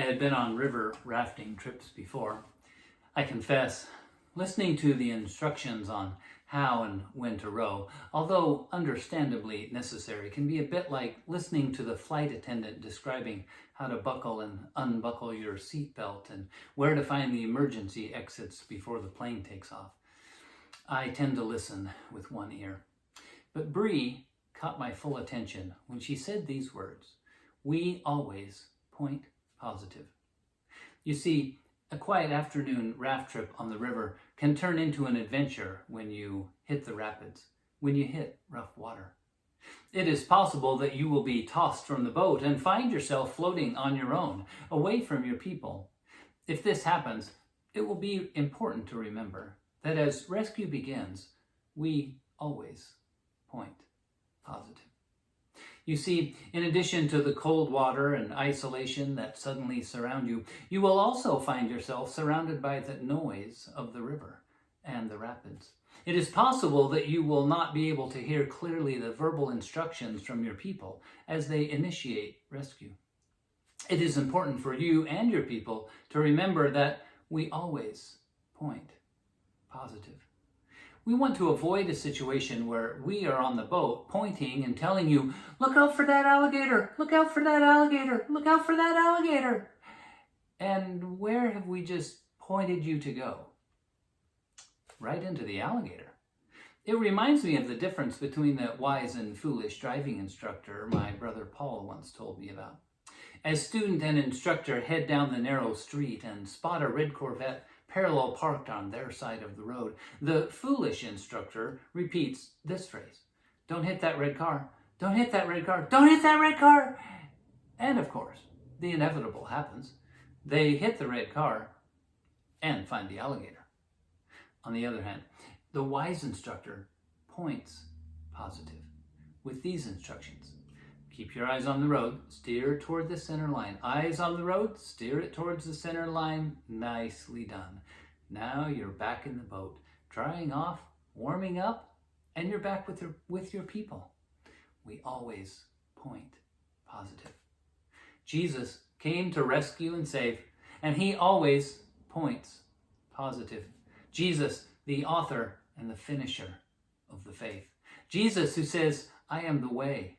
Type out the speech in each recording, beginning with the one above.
I had been on river rafting trips before. I confess, listening to the instructions on how and when to row, although understandably necessary, can be a bit like listening to the flight attendant describing how to buckle and unbuckle your seatbelt and where to find the emergency exits before the plane takes off. I tend to listen with one ear. But Bree caught my full attention when she said these words: "We always point positive." You see, a quiet afternoon raft trip on the river can turn into an adventure when you hit the rapids, when you hit rough water. It is possible that you will be tossed from the boat and find yourself floating on your own, away from your people. If this happens, it will be important to remember that as rescue begins, we always point positive. You see, in addition to the cold water and isolation that suddenly surround you, you will also find yourself surrounded by the noise of the river and the rapids. It is possible that you will not be able to hear clearly the verbal instructions from your people as they initiate rescue. It is important for you and your people to remember that we always point positive. We want to avoid a situation where we are on the boat pointing and telling you, "Look out for that alligator, look out for that alligator, look out for that alligator." And where have we just pointed you to go? Right into the alligator. It reminds me of the difference between the wise and foolish driving instructor my brother Paul once told me about. As student and instructor head down the narrow street and spot a red Corvette parallel parked on their side of the road, the foolish instructor repeats this phrase: "Don't hit that red car, don't hit that red car, don't hit that red car." And of course, the inevitable happens. They hit the red car and find the alligator. On the other hand, the wise instructor points positive with these instructions: keep your eyes on the road, steer toward the center line. Eyes on the road, steer it towards the center line. Nicely done. Now you're back in the boat, drying off, warming up, and you're back with your people. We always point positive. Jesus came to rescue and save, and he always points positive. Jesus, the author and the finisher of the faith. Jesus who says, "I am the way,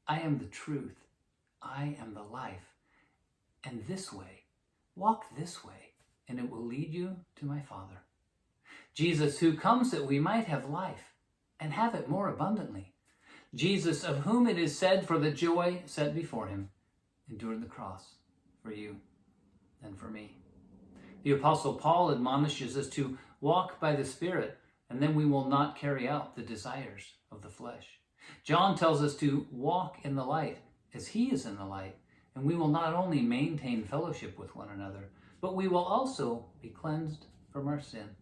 I am the truth, I am the life, and this way, walk this way, and it will lead you to my Father." Jesus who comes that we might have life and have it more abundantly. Jesus of whom it is said, for the joy set before him, endured the cross for you and for me. The Apostle Paul admonishes us to walk by the Spirit, and then we will not carry out the desires of the flesh. John tells us to walk in the light as he is in the light, and we will not only maintain fellowship with one another, but we will also be cleansed from our sin.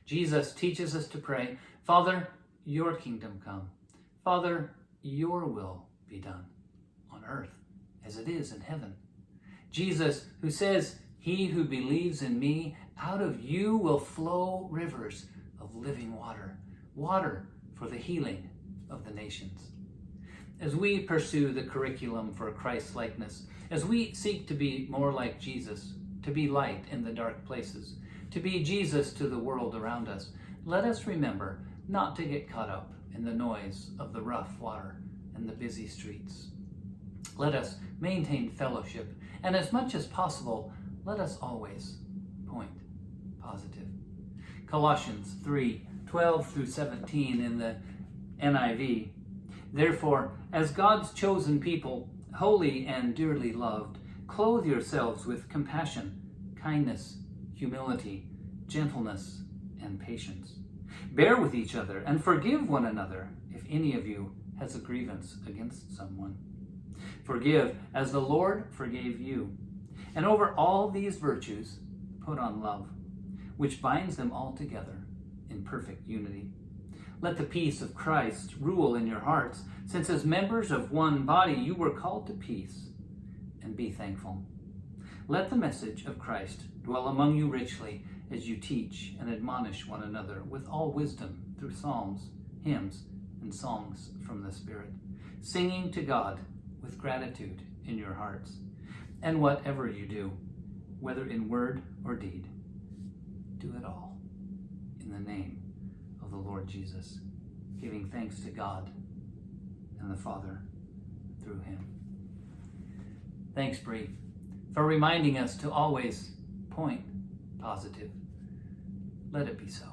Jesus teaches us to pray, "Father, your kingdom come. Father, your will be done on earth as it is in heaven." Jesus who says, "He who believes in me, out of you will flow rivers of living water, water for the healing of the nations." As we pursue the curriculum for Christ-likeness, as we seek to be more like Jesus, to be light in the dark places, to be Jesus to the world around us, let us remember not to get caught up in the noise of the rough water and the busy streets. Let us maintain fellowship, and as much as possible, let us always point positive. Colossians 3:12-17 in the NIV. "Therefore, as God's chosen people, holy and dearly loved, clothe yourselves with compassion, kindness, humility, gentleness, and patience. Bear with each other and forgive one another if any of you has a grievance against someone. Forgive as the Lord forgave you. And over all these virtues, put on love, which binds them all together in perfect unity. Let the peace of Christ rule in your hearts, since as members of one body you were called to peace, and be thankful. Let the message of Christ dwell among you richly as you teach and admonish one another with all wisdom through psalms, hymns, and songs from the Spirit, singing to God with gratitude in your hearts. And whatever you do, whether in word or deed, do it all in the name of the Lord Jesus, giving thanks to God and the Father through him. Thanks, Bree, for reminding us to always point positive. Let it be so.